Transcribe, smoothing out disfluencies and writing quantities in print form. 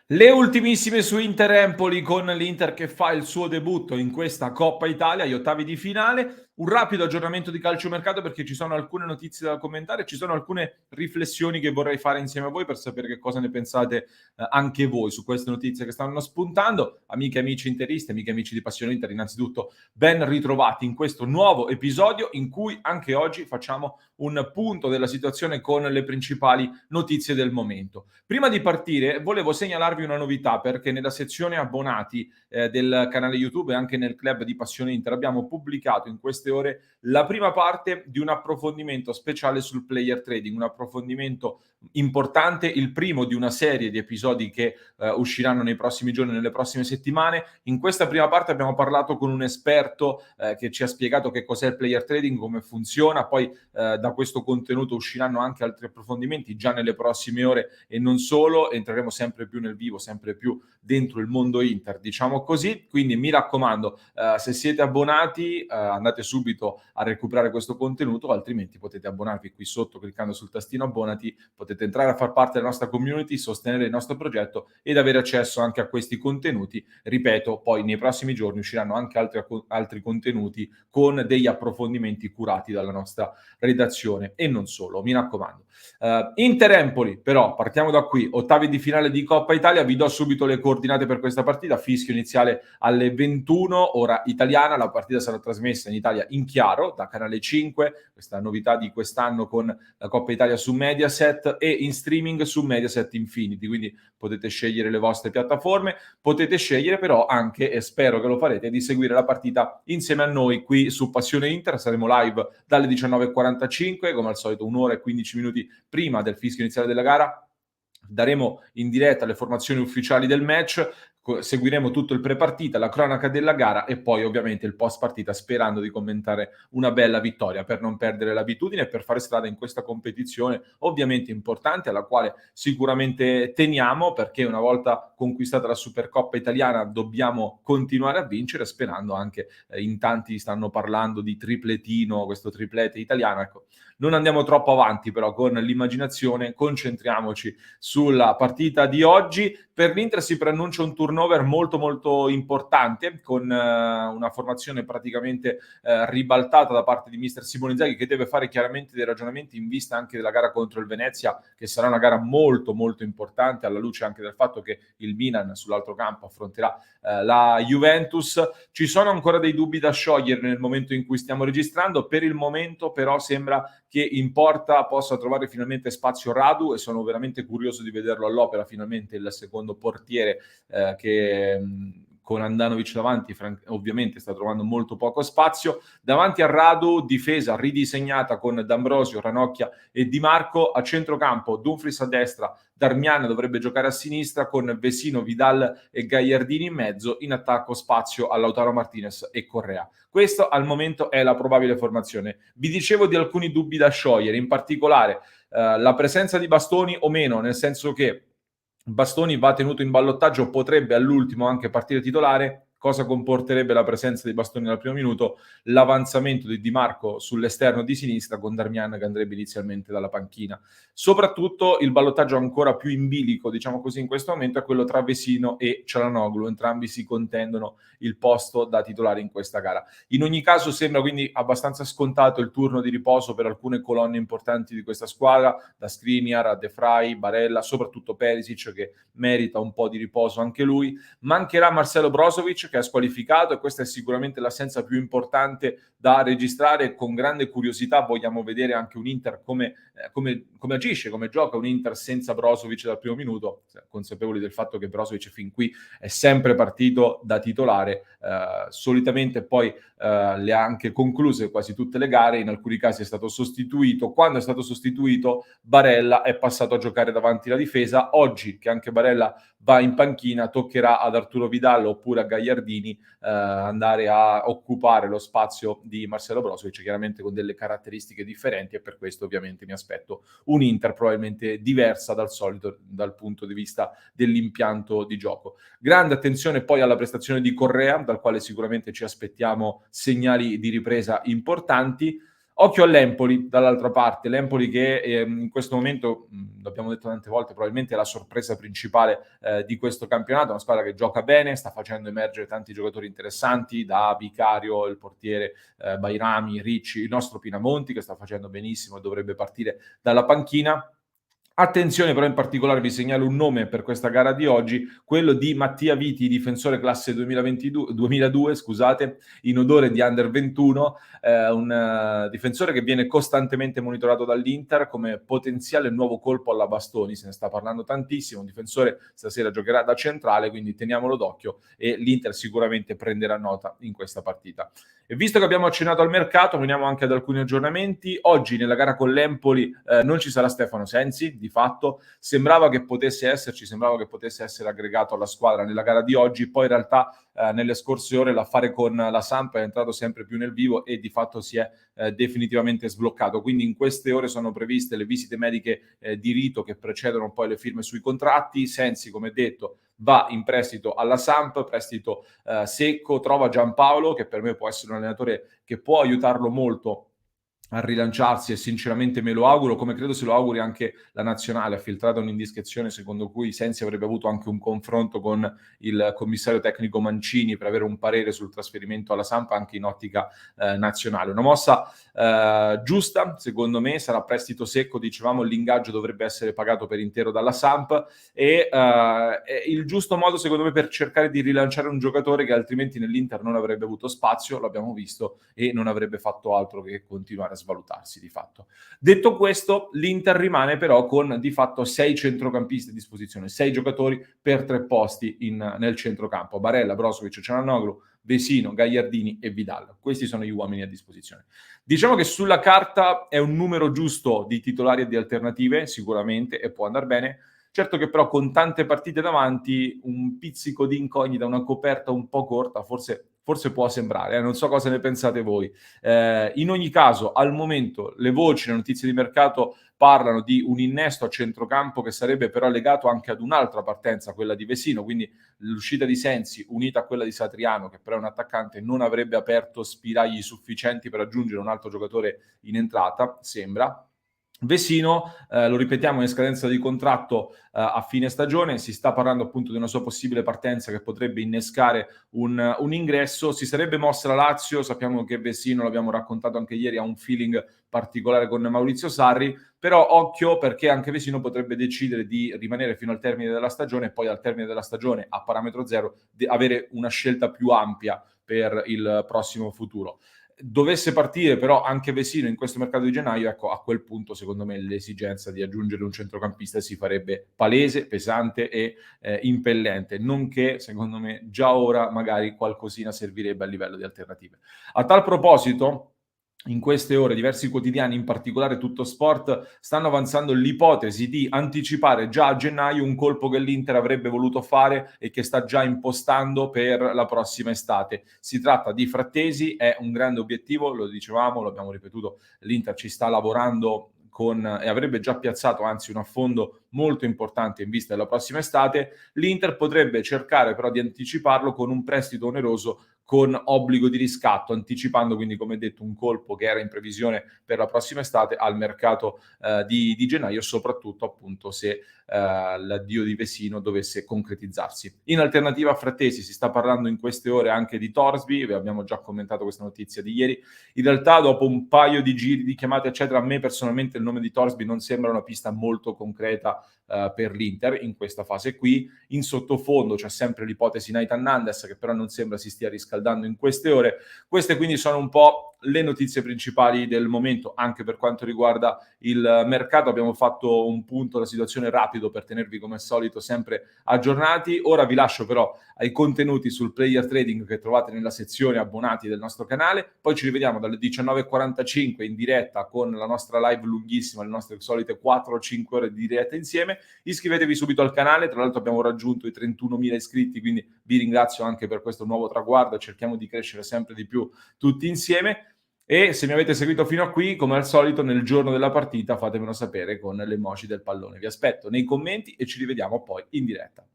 Le ultimissime su Inter-Empoli con l'Inter che fa il suo debutto in questa Coppa Italia, gli ottavi di finale. Un rapido aggiornamento di calciomercato perché ci sono alcune notizie da commentare, ci sono alcune riflessioni che vorrei fare insieme a voi per sapere che cosa ne pensate anche voi su queste notizie che stanno spuntando. Amiche e amici interisti, amiche e amici di Passione Inter, innanzitutto ben ritrovati in questo nuovo episodio in cui anche oggi facciamo un punto della situazione con le principali notizie del momento. Prima di partire volevo segnalarvi una novità perché nella sezione abbonati del canale YouTube e anche nel club di Passione Inter abbiamo pubblicato in queste ore la prima parte di un approfondimento speciale sul player trading, un approfondimento importante, il primo di una serie di episodi che usciranno nei prossimi giorni, nelle prossime settimane. In questa prima parte abbiamo parlato con un esperto che ci ha spiegato che cos'è il player trading, come funziona, poi da questo contenuto usciranno anche altri approfondimenti già nelle prossime ore e non solo, entreremo sempre più nel vivo, sempre più dentro il mondo Inter, diciamo così. Quindi mi raccomando, se siete abbonati, andate subito a recuperare questo contenuto, altrimenti potete abbonarvi qui sotto cliccando sul tastino abbonati, potete entrare a far parte della nostra community, sostenere il nostro progetto ed avere accesso anche a questi contenuti. Ripeto, poi nei prossimi giorni usciranno anche altri contenuti con degli approfondimenti curati dalla nostra redazione e non solo, mi raccomando. Inter-Empoli, però, partiamo da qui, ottavi di finale di Coppa Italia, vi do subito le coordinate per questa partita, fischio iniziale alle 21, ora italiana, la partita sarà trasmessa in Italia in chiaro, da Canale 5, questa novità di quest'anno con la Coppa Italia su Mediaset e in streaming su Mediaset Infinity, quindi potete scegliere le vostre piattaforme, potete scegliere però anche, e spero che lo farete, di seguire la partita insieme a noi qui su Passione Inter, saremo live dalle 19.45, come al solito un'ora e 15 minuti prima del fischio iniziale della gara. Daremo in diretta le formazioni ufficiali del match, seguiremo tutto il pre-partita, la cronaca della gara e poi ovviamente il post partita sperando di commentare una bella vittoria per non perdere l'abitudine e per fare strada in questa competizione ovviamente importante alla quale sicuramente teniamo perché una volta conquistata la Supercoppa italiana dobbiamo continuare a vincere sperando anche in tanti stanno parlando di tripletino, questo triplete italiano, ecco. Non andiamo troppo avanti però con l'immaginazione, concentriamoci sulla partita di oggi. Per l'Inter si preannuncia un turnover molto molto importante con una formazione praticamente ribaltata da parte di mister Simone Inzaghi che deve fare chiaramente dei ragionamenti in vista anche della gara contro il Venezia che sarà una gara molto molto importante alla luce anche del fatto che il Milan sull'altro campo affronterà la Juventus. Ci sono ancora dei dubbi da sciogliere nel momento in cui stiamo registrando, per il momento però sembra che in porta possa trovare finalmente spazio Radu e sono veramente curioso di vederlo all'opera finalmente il secondo portiere che con Andanovic davanti ovviamente sta trovando molto poco spazio. Davanti a Radu, difesa ridisegnata con D'Ambrosio, Ranocchia e Di Marco. A centrocampo Dumfries a destra, Darmian dovrebbe giocare a sinistra con Vesino, Vidal e Gagliardini in mezzo. In attacco spazio a Lautaro Martinez e Correa. Questo al momento è la probabile formazione. Vi dicevo di alcuni dubbi da sciogliere, in particolare la presenza di Bastoni o meno, nel senso che Bastoni va tenuto in ballottaggio, potrebbe all'ultimo anche partire titolare. Cosa comporterebbe la presenza di Bastoni dal primo minuto? L'avanzamento di Di Marco sull'esterno di sinistra con Darmian che andrebbe inizialmente dalla panchina. Soprattutto il ballottaggio ancora più in bilico, diciamo così, in questo momento è quello tra Vesino e Cialanoglu. Entrambi si contendono il posto da titolare in questa gara. In ogni caso sembra quindi abbastanza scontato il turno di riposo per alcune colonne importanti di questa squadra, da Skriniar a De Vrij, Barella, soprattutto Perisic che merita un po' di riposo anche lui. Mancherà Marcelo Brozovic che è squalificato e questa è sicuramente l'assenza più importante da registrare. Con grande curiosità vogliamo vedere anche un Inter come agisce, come gioca un Inter senza Brozovic dal primo minuto, consapevoli del fatto che Brozovic fin qui è sempre partito da titolare, solitamente poi le ha anche concluse quasi tutte le gare, in alcuni casi è stato sostituito. Quando è stato sostituito Barella è passato a giocare davanti la difesa. Oggi che anche Barella va in panchina toccherà ad Arturo Vidal oppure a Gagliardini andare a occupare lo spazio di Marcelo Brozovic, chiaramente con delle caratteristiche differenti e per questo ovviamente mi aspetto un Inter probabilmente diversa dal solito dal punto di vista dell'impianto di gioco. Grande attenzione poi alla prestazione di Correa, dal quale sicuramente ci aspettiamo segnali di ripresa importanti. Occhio all'Empoli dall'altra parte, l'Empoli che in questo momento, l'abbiamo detto tante volte, probabilmente è la sorpresa principale di questo campionato, una squadra che gioca bene, sta facendo emergere tanti giocatori interessanti, da Vicario, il portiere Bairami, Ricci, il nostro Pinamonti che sta facendo benissimo e dovrebbe partire dalla panchina. Attenzione però in particolare vi segnalo un nome per questa gara di oggi, quello di Mattia Viti, difensore classe 2002, scusate, in odore di Under 21, un difensore che viene costantemente monitorato dall'Inter come potenziale nuovo colpo alla Bastoni, se ne sta parlando tantissimo, un difensore stasera giocherà da centrale, quindi teniamolo d'occhio e l'Inter sicuramente prenderà nota in questa partita. E visto che abbiamo accennato al mercato, veniamo anche ad alcuni aggiornamenti. Oggi nella gara con l'Empoli non ci sarà Stefano Sensi, di fatto sembrava che potesse essere aggregato alla squadra nella gara di oggi, poi in realtà nelle scorse ore l'affare con la Samp è entrato sempre più nel vivo e di fatto si è definitivamente sbloccato. Quindi in queste ore sono previste le visite mediche di rito che precedono poi le firme sui contratti. Sensi, come detto, va in prestito alla Samp, prestito secco, trova Giampaolo che per me può essere un allenatore che può aiutarlo molto a rilanciarsi e sinceramente me lo auguro, come credo se lo auguri anche la nazionale. Ha filtrato un'indiscrezione secondo cui Sensi avrebbe avuto anche un confronto con il commissario tecnico Mancini per avere un parere sul trasferimento alla Samp anche in ottica nazionale. Una mossa giusta, secondo me, sarà prestito secco, dicevamo l'ingaggio dovrebbe essere pagato per intero dalla Samp e è il giusto modo secondo me per cercare di rilanciare un giocatore che altrimenti nell'Inter non avrebbe avuto spazio, l'abbiamo visto, e non avrebbe fatto altro che continuare a svalutarsi di fatto. Detto questo, l'Inter rimane però con di fatto 6 centrocampisti a disposizione, 6 giocatori per 3 posti nel centrocampo: Barella, Brozovic, Cialanoglu, Vesino, Gagliardini e Vidal. Questi sono gli uomini a disposizione. Diciamo che sulla carta è un numero giusto di titolari e di alternative, sicuramente, e può andare bene. Certo che però con tante partite davanti un pizzico di incognita, una coperta un po' corta, forse può sembrare, non so cosa ne pensate voi. In ogni caso, al momento le voci, le notizie di mercato parlano di un innesto a centrocampo che sarebbe però legato anche ad un'altra partenza, quella di Vesino, quindi l'uscita di Sensi unita a quella di Satriano, che però è un attaccante, non avrebbe aperto spiragli sufficienti per aggiungere un altro giocatore in entrata, sembra. Vesino, lo ripetiamo, è in scadenza di contratto a fine stagione, si sta parlando appunto di una sua possibile partenza che potrebbe innescare un ingresso. Si sarebbe mossa la Lazio, sappiamo che Vesino, l'abbiamo raccontato anche ieri, ha un feeling particolare con Maurizio Sarri, però occhio perché anche Vesino potrebbe decidere di rimanere fino al termine della stagione e poi al termine della stagione a parametro zero avere una scelta più ampia per il prossimo futuro. Dovesse partire però anche Vesino in questo mercato di gennaio, ecco, a quel punto secondo me l'esigenza di aggiungere un centrocampista si farebbe palese, pesante e impellente, nonché secondo me già ora magari qualcosina servirebbe a livello di alternative. A tal proposito, in queste ore diversi quotidiani, in particolare Tutto Sport, stanno avanzando l'ipotesi di anticipare già a gennaio un colpo che l'Inter avrebbe voluto fare e che sta già impostando per la prossima estate. Si tratta di Frattesi, è un grande obiettivo, lo dicevamo, lo abbiamo ripetuto, l'Inter ci sta lavorando e avrebbe già piazzato anzi un affondo molto importante in vista della prossima estate. L'Inter potrebbe cercare però di anticiparlo con un prestito oneroso con obbligo di riscatto, anticipando quindi, come detto, un colpo che era in previsione per la prossima estate al mercato di gennaio, soprattutto appunto se l'addio di Vesino dovesse concretizzarsi. In alternativa a Frattesi si sta parlando in queste ore anche di Torsby, vi abbiamo già commentato questa notizia di ieri. In realtà dopo un paio di giri, di chiamate eccetera, a me personalmente il nome di Torsby non sembra una pista molto concreta per l'Inter in questa fase qui. In sottofondo c'è sempre l'ipotesi Nathan Nandes, che però non sembra si stia riscaldando in queste ore. Queste quindi sono un po' le notizie principali del momento, anche per quanto riguarda il mercato. Abbiamo fatto un punto della situazione rapido per tenervi come al solito sempre aggiornati. Ora vi lascio però ai contenuti sul player trading che trovate nella sezione abbonati del nostro canale. Poi ci rivediamo dalle 19:45 in diretta con la nostra live lunghissima, le nostre solite 4 o 5 ore di diretta insieme. Iscrivetevi subito al canale, tra l'altro abbiamo raggiunto i 31.000 iscritti, quindi vi ringrazio anche per questo nuovo traguardo, cerchiamo di crescere sempre di più tutti insieme. E se mi avete seguito fino a qui, come al solito, nel giorno della partita fatemelo sapere con le emoji del pallone. Vi aspetto nei commenti e ci rivediamo poi in diretta.